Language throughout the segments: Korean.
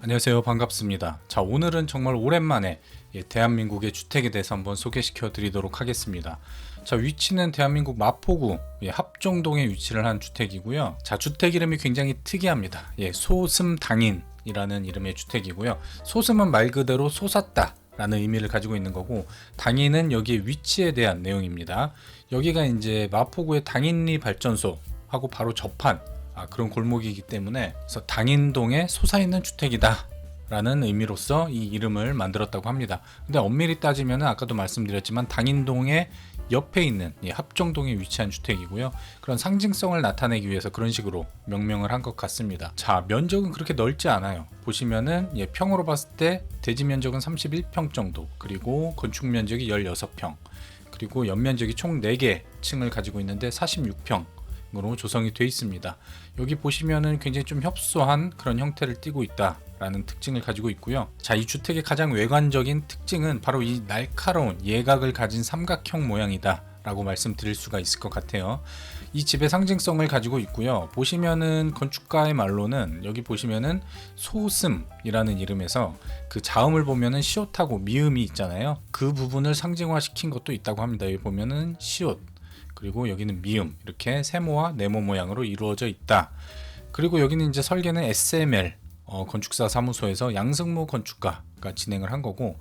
안녕하세요. 반갑습니다. 자, 오늘은 정말 오랜만에 대한민국의 주택에 대해서 한번 소개시켜 드리도록 하겠습니다. 자, 위치는 대한민국 마포구 합정동에 위치를 한 주택이고요. 자, 주택 이름이 굉장히 특이합니다. 소슴당인이라는 이름의 주택이고요. 소슴은 말 그대로 솟았다 라는 의미를 가지고 있는 거고, 당인은 여기에 위치에 대한 내용입니다. 여기가 이제 마포구의 당인리 발전소 하고 바로 접한 그런 골목이기 때문에, 그래서 당인동에 솟아있는 주택이다 라는 의미로서 이 이름을 만들었다고 합니다. 근데 엄밀히 따지면 아까도 말씀드렸지만 당인동의 옆에 있는 합정동에 위치한 주택이고요. 그런 상징성을 나타내기 위해서 그런 식으로 명명을 한 것 같습니다. 자, 면적은 그렇게 넓지 않아요. 보시면은 평으로 봤을 때 대지 면적은 31평 정도, 그리고 건축 면적이 16평, 그리고 연면적이 총 4개 층을 가지고 있는데 46평 으로 조성이 되어 있습니다. 여기 보시면은 굉장히 좀 협소한 그런 형태를 띠고 있다라는 특징을 가지고 있고요. 자, 이 주택의 가장 외관적인 특징은 바로 이 날카로운 예각을 가진 삼각형 모양이다 라고 말씀드릴 수가 있을 것 같아요. 이 집의 상징성을 가지고 있고요. 보시면은 건축가의 말로는 여기 보시면은 소슴이라는 이름에서 그 자음을 보면은 시옷하고 미음이 있잖아요. 그 부분을 상징화시킨 것도 있다고 합니다. 여기 보면은 시옷, 그리고 여기는 미음, 이렇게 세모와 네모 모양으로 이루어져 있다. 그리고 여기는 이제 설계는 SML 건축사 사무소에서 양승모 건축가가 진행을 한 거고,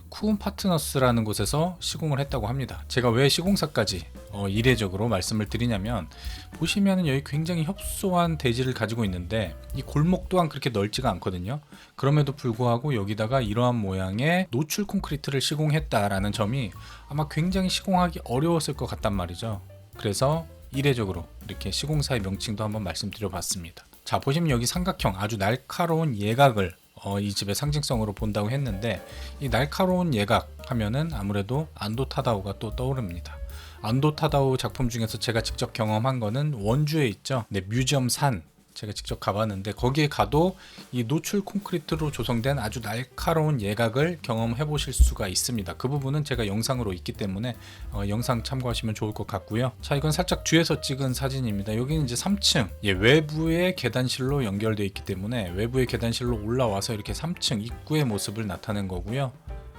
쿠운 파트너스라는 곳에서 시공을 했다고 합니다. 제가 왜 시공사까지 이례적으로 말씀을 드리냐면, 보시면은 여기 굉장히 협소한 대지를 가지고 있는데 이 골목 또한 그렇게 넓지가 않거든요. 그럼에도 불구하고 여기다가 이러한 모양의 노출 콘크리트를 시공했다라는 점이 아마 굉장히 시공하기 어려웠을 것 같단 말이죠. 그래서 이례적으로 이렇게 시공사의 명칭도 한번 말씀드려 봤습니다. 자, 보시면 여기 삼각형 아주 날카로운 예각을 이 집의 상징성으로 본다고 했는데, 이 날카로운 예각 하면은 아무래도 안도 타다오가 또 떠오릅니다. 안도 타다오 작품 중에서 제가 직접 경험한 거는 원주에 있죠. 뮤지엄 산, 제가 직접 가봤는데 거기에 가도 이 노출 콘크리트로 조성된 아주 날카로운 예각을 경험해 보실 수가 있습니다. 그 부분은 제가 영상으로 있기 때문에 영상 참고하시면 좋을 것 같고요. 자, 이건 살짝 뒤에서 찍은 사진입니다. 여기는 이제 3층 외부의 계단실로 연결되어 있기 때문에 외부의 계단실로 올라와서 이렇게 3층 입구의 모습을 나타낸 거고요.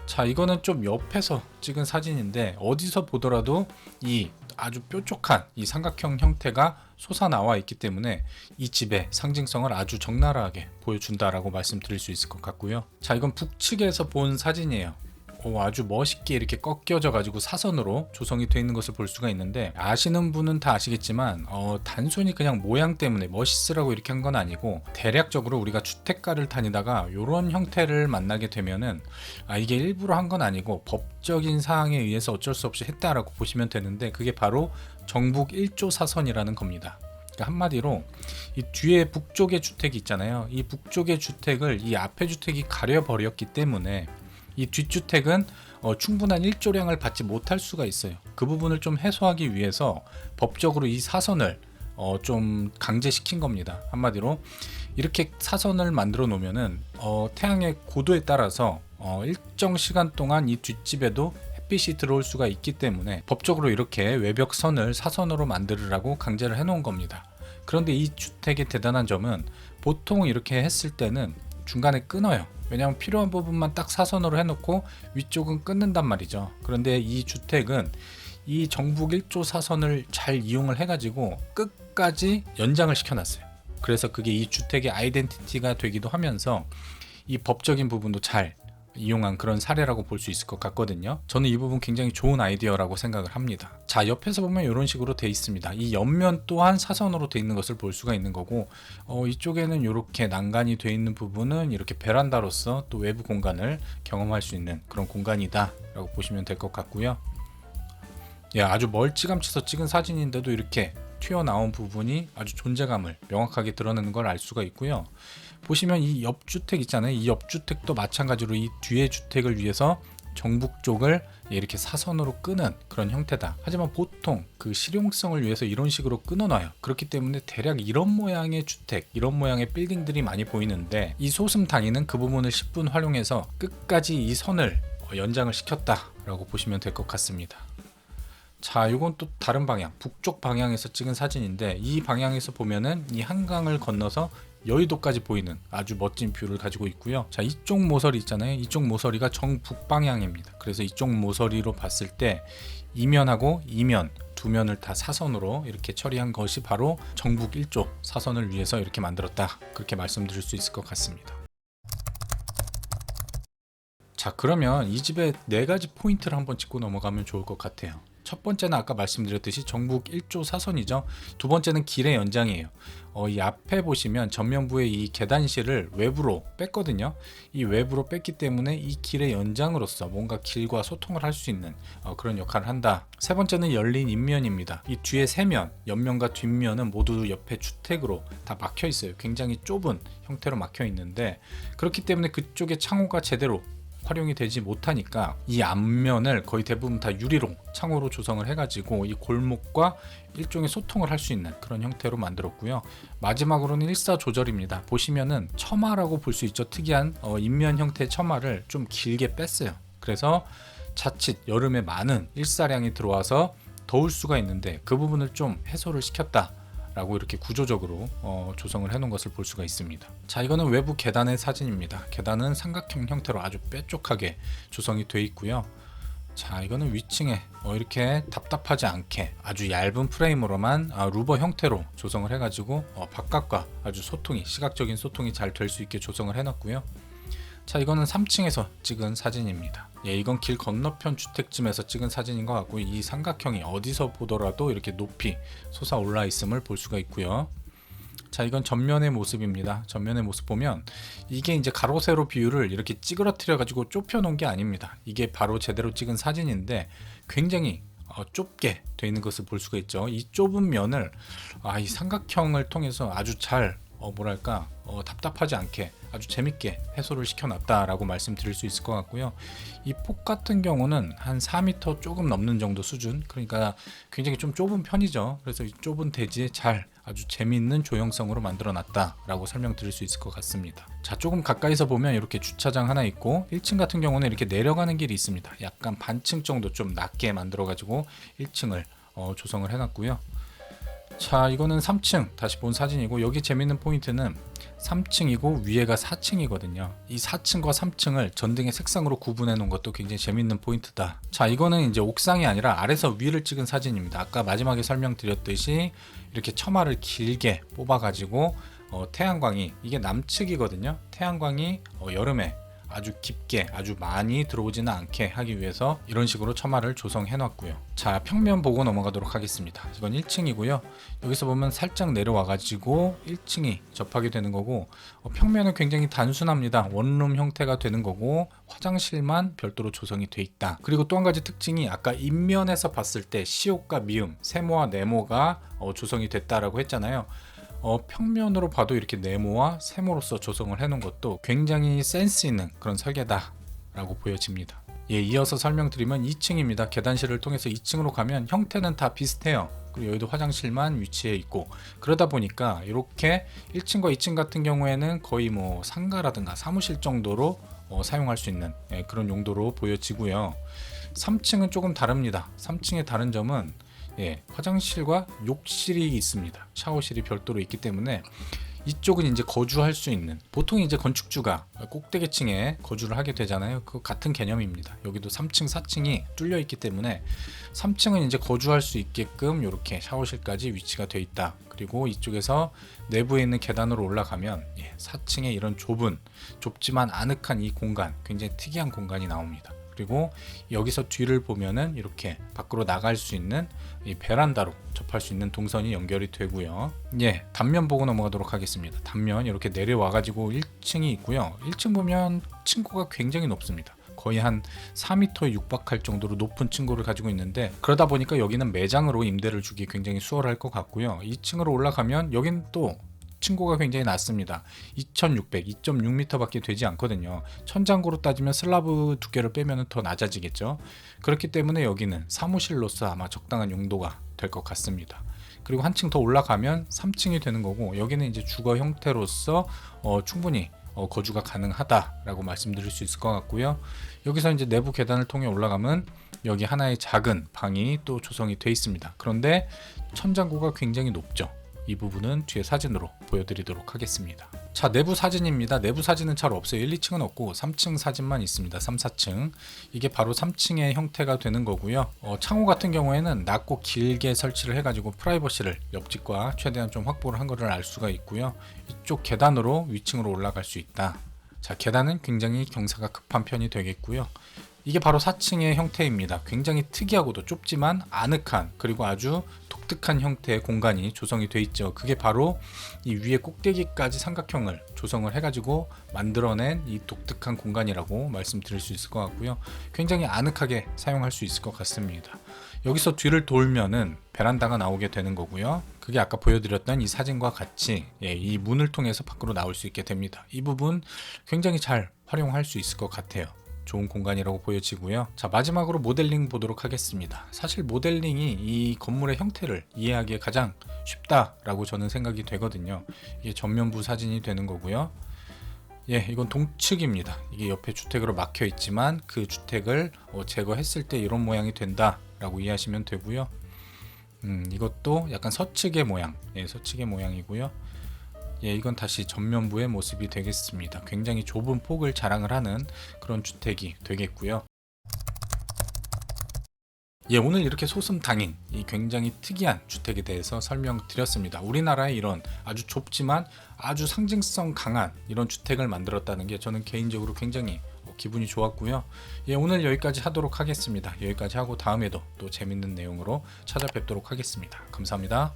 자, 이거는 좀 옆에서 찍은 사진인데 어디서 보더라도 이 아주 뾰족한 이 삼각형 형태가 솟아나와 있기 때문에 이 집의 상징성을 아주 적나라하게 보여준다라고 말씀드릴 수 있을 것 같고요. 자, 이건 북측에서 본 사진이에요. 아주 멋있게 이렇게 꺾여져 가지고 사선으로 조성이 되어 있는 것을 볼 수가 있는데, 아시는 분은 다 아시겠지만 단순히 그냥 모양 때문에 멋있으라고 이렇게 한 건 아니고, 대략적으로 우리가 주택가를 다니다가 이런 형태를 만나게 되면은 이게 일부러 한 건 아니고 법적인 사항에 의해서 어쩔 수 없이 했다라고 보시면 되는데, 그게 바로 정북 1조 사선이라는 겁니다. 그러니까 한마디로 이 뒤에 북쪽의 주택이 있잖아요. 이 북쪽의 주택을 이 앞의 주택이 가려버렸기 때문에 이 뒷주택은 충분한 일조량을 받지 못할 수가 있어요. 그 부분을 좀 해소하기 위해서 법적으로 이 사선을 좀 강제시킨 겁니다. 한마디로 이렇게 사선을 만들어 놓으면은 태양의 고도에 따라서 일정 시간 동안 이 뒷집에도 햇빛이 들어올 수가 있기 때문에 법적으로 이렇게 외벽선을 사선으로 만들으라고 강제를 해놓은 겁니다. 그런데 이 주택의 대단한 점은 보통 이렇게 했을 때는 중간에 끊어요. 왜냐하면 필요한 부분만 딱 사선으로 해놓고 위쪽은 끊는단 말이죠. 그런데 이 주택은 이 정북 1조 사선을 잘 이용을 해가지고 끝까지 연장을 시켜놨어요. 그래서 그게 이 주택의 아이덴티티가 되기도 하면서 이 법적인 부분도 잘 이용한 그런 사례라고 볼 수 있을 것 같거든요. 저는 이 부분 굉장히 좋은 아이디어라고 생각을 합니다. 자, 옆에서 보면 이런 식으로 돼 있습니다. 이 옆면 또한 사선으로 돼 있는 것을 볼 수가 있는 거고, 이쪽에는 이렇게 난간이 돼 있는 부분은 이렇게 베란다로서 또 외부 공간을 경험할 수 있는 그런 공간이다 라고 보시면 될 것 같고요. 아주 멀찌감치서 찍은 사진인데도 이렇게 튀어나온 부분이 아주 존재감을 명확하게 드러내는 걸 알 수가 있고요. 보시면 이 옆주택 있잖아요. 이 옆주택도 마찬가지로 이 뒤의 주택을 위해서 정북 쪽을 이렇게 사선으로 끄는 그런 형태다. 하지만 보통 그 실용성을 위해서 이런 식으로 끊어놔요. 그렇기 때문에 대략 이런 모양의 주택, 이런 모양의 빌딩들이 많이 보이는데, 이 소슴당인은 그 부분을 10분 활용해서 끝까지 이 선을 연장을 시켰다라고 보시면 될 것 같습니다. 자, 이건 또 다른 방향, 북쪽 방향에서 찍은 사진인데, 이 방향에서 보면은 이 한강을 건너서 여의도까지 보이는 아주 멋진 뷰를 가지고 있고요. 자, 이쪽 모서리 있잖아요. 이쪽 모서리가 정북 방향입니다. 그래서 이쪽 모서리로 봤을 때 이면하고 이면 두 면을 다 사선으로 이렇게 처리한 것이 바로 정북 1조 사선을 위해서 이렇게 만들었다, 그렇게 말씀드릴 수 있을 것 같습니다. 자, 그러면 이 집의 4가지 포인트를 한번 짚고 넘어가면 좋을 것 같아요. 첫 번째는 아까 말씀드렸듯이 정북 1조 사선이죠. 두 번째는 길의 연장이에요. 이 앞에 보시면 전면부의 이 계단실을 외부로 뺐거든요. 이 외부로 뺐기 때문에 이 길의 연장으로서 뭔가 길과 소통을 할 수 있는 그런 역할을 한다. 세 번째는 열린 인면입니다. 이 뒤에 세면, 옆면과 뒷면은 모두 옆에 주택으로 다 막혀 있어요. 굉장히 좁은 형태로 막혀 있는데, 그렇기 때문에 그쪽에 창호가 제대로 활용이 되지 못하니까 이 앞면을 거의 대부분 다 유리로 창호로 조성을 해가지고 이 골목과 일종의 소통을 할 수 있는 그런 형태로 만들었고요. 마지막으로는 일사조절입니다. 보시면은 처마라고 볼 수 있죠. 특이한 인면 형태의 처마를 좀 길게 뺐어요. 그래서 자칫 여름에 많은 일사량이 들어와서 더울 수가 있는데 그 부분을 좀 해소를 시켰다 라고 이렇게 구조적으로 조성을 해놓은 것을 볼 수가 있습니다. 자, 이거는 외부 계단의 사진입니다. 계단은 삼각형 형태로 아주 뾰족하게 조성이 되어 있고요. 자, 이거는 위층에 이렇게 답답하지 않게 아주 얇은 프레임으로만 루버 형태로 조성을 해가지고 바깥과 아주 소통이, 시각적인 소통이 잘 될 수 있게 조성을 해놨고요. 자, 이거는 3층에서 찍은 사진입니다. 예, 이건 길 건너편 주택쯤에서 찍은 사진인 것 같고, 이 삼각형이 어디서 보더라도 이렇게 높이 솟아 올라 있음을 볼 수가 있고요. 자, 이건 전면의 모습입니다. 전면의 모습 보면 이게 이제 가로 세로 비율을 이렇게 찌그러뜨려 가지고 좁혀 놓은 게 아닙니다. 이게 바로 제대로 찍은 사진인데 굉장히 좁게 되어 있는 것을 볼 수가 있죠. 이 좁은 면을 이 삼각형을 통해서 아주 잘 답답하지 않게 아주 재밌게 해소를 시켜놨다라고 말씀드릴 수 있을 것 같고요. 이 폭 같은 경우는 한 4m 조금 넘는 정도 수준, 그러니까 굉장히 좀 좁은 편이죠. 그래서 이 좁은 대지에 잘 아주 재미있는 조형성으로 만들어놨다라고 설명드릴 수 있을 것 같습니다. 자, 조금 가까이서 보면 이렇게 주차장 하나 있고, 1층 같은 경우는 이렇게 내려가는 길이 있습니다. 약간 반층 정도 좀 낮게 만들어가지고 1층을 조성을 해놨고요. 자, 이거는 3층 다시 본 사진이고, 여기 재밌는 포인트는 3층이고 위에가 4층이거든요. 이 4층과 3층을 전등의 색상으로 구분해 놓은 것도 굉장히 재밌는 포인트다. 자, 이거는 이제 옥상이 아니라 아래서 위를 찍은 사진입니다. 아까 마지막에 설명드렸듯이 이렇게 처마를 길게 뽑아 가지고 태양광이, 이게 남측이거든요. 태양광이 여름에 아주 깊게, 아주 많이 들어오지는 않게 하기 위해서 이런 식으로 처마를 조성해 놨고요. 자, 평면 보고 넘어가도록 하겠습니다. 이건 1층이고요. 여기서 보면 살짝 내려와 가지고 1층이 접하게 되는 거고, 평면은 굉장히 단순합니다. 원룸 형태가 되는 거고, 화장실만 별도로 조성이 돼 있다. 그리고 또 한 가지 특징이, 아까 인면에서 봤을 때 시옷과 미음, 세모와 네모가 조성이 됐다라고 했잖아요. 평면으로 봐도 이렇게 네모와 세모로서 조성을 해놓은 것도 굉장히 센스 있는 그런 설계다 라고 보여집니다. 예, 이어서 설명드리면 2층입니다. 계단실을 통해서 2층으로 가면 형태는 다 비슷해요. 그리고 여기도 화장실만 위치해 있고, 그러다 보니까 이렇게 1층과 2층 같은 경우에는 거의 뭐 상가라든가 사무실 정도로 사용할 수 있는 그런 용도로 보여지고요. 3층은 조금 다릅니다. 3층의 다른 점은 화장실과 욕실이 있습니다. 샤워실이 별도로 있기 때문에 이쪽은 이제 거주할 수 있는, 보통 이제 건축주가 꼭대기층에 거주를 하게 되잖아요. 그 같은 개념입니다. 여기도 3층, 4층이 뚫려 있기 때문에 3층은 이제 거주할 수 있게끔 이렇게 샤워실까지 위치가 되어 있다. 그리고 이쪽에서 내부에 있는 계단으로 올라가면 4층에 이런 좁지만 아늑한 이 공간, 굉장히 특이한 공간이 나옵니다. 그리고 여기서 뒤를 보면은 이렇게 밖으로 나갈 수 있는 이 베란다로 접할 수 있는 동선이 연결이 되고요. 단면 보고 넘어가도록 하겠습니다. 단면 이렇게 내려와 가지고 1층이 있고요. 1층 보면 층고가 굉장히 높습니다. 거의 한 4m에 육박할 정도로 높은 층고를 가지고 있는데, 그러다 보니까 여기는 매장으로 임대를 주기 굉장히 수월할 것 같고요. 2층으로 올라가면 여긴 또 층고가 굉장히 낮습니다. 2600, 2.6m 밖에 되지 않거든요. 천장고로 따지면 슬라브 두께를 빼면 더 낮아지겠죠. 그렇기 때문에 여기는 사무실로서 아마 적당한 용도가 될 것 같습니다. 그리고 한층 더 올라가면 3층이 되는 거고, 여기는 이제 주거 형태로서 충분히 거주가 가능하다라고 말씀드릴 수 있을 것 같고요. 여기서 이제 내부 계단을 통해 올라가면 여기 하나의 작은 방이 또 조성이 되어 있습니다. 그런데 천장고가 굉장히 높죠. 이 부분은 뒤에 사진으로 보여드리도록 하겠습니다. 자, 내부 사진입니다. 내부 사진은 잘 없어요. 1, 2층은 없고 3층 사진만 있습니다. 3, 4층. 이게 바로 3층의 형태가 되는 거고요. 창호 같은 경우에는 낮고 길게 설치를 해가지고 프라이버시를 옆집과 최대한 좀 확보를 한 거를 알 수가 있고요. 이쪽 계단으로 위층으로 올라갈 수 있다. 자, 계단은 굉장히 경사가 급한 편이 되겠고요. 이게 바로 4층의 형태입니다. 굉장히 특이하고도 좁지만 아늑한, 그리고 아주 독특한 형태의 공간이 조성이 되어 있죠. 그게 바로 이 위에 꼭대기까지 삼각형을 조성을 해가지고 만들어낸 이 독특한 공간이라고 말씀드릴 수 있을 것 같고요. 굉장히 아늑하게 사용할 수 있을 것 같습니다. 여기서 뒤를 돌면은 베란다가 나오게 되는 거고요. 그게 아까 보여드렸던 이 사진과 같이 이 문을 통해서 밖으로 나올 수 있게 됩니다. 이 부분 굉장히 잘 활용할 수 있을 것 같아요. 좋은 공간이라고 보여지고요. 자, 마지막으로 모델링 보도록 하겠습니다. 사실 모델링이 이 건물의 형태를 이해하기에 가장 쉽다라고 저는 생각이 되거든요. 이게 전면부 사진이 되는 거고요. 이건 동측입니다. 이게 옆에 주택으로 막혀 있지만 그 주택을 제거했을 때 이런 모양이 된다라고 이해하시면 되고요. 이것도 약간 서측의 모양, 서측의 모양이고요. 이건 다시 전면부의 모습이 되겠습니다. 굉장히 좁은 폭을 자랑을 하는 그런 주택이 되겠고요. 오늘 이렇게 소슴당인 이 굉장히 특이한 주택에 대해서 설명드렸습니다. 우리나라에 이런 아주 좁지만 아주 상징성 강한 이런 주택을 만들었다는 게 저는 개인적으로 굉장히 기분이 좋았고요. 오늘 여기까지 하도록 하겠습니다. 여기까지 하고 다음에도 또 재밌는 내용으로 찾아뵙도록 하겠습니다. 감사합니다.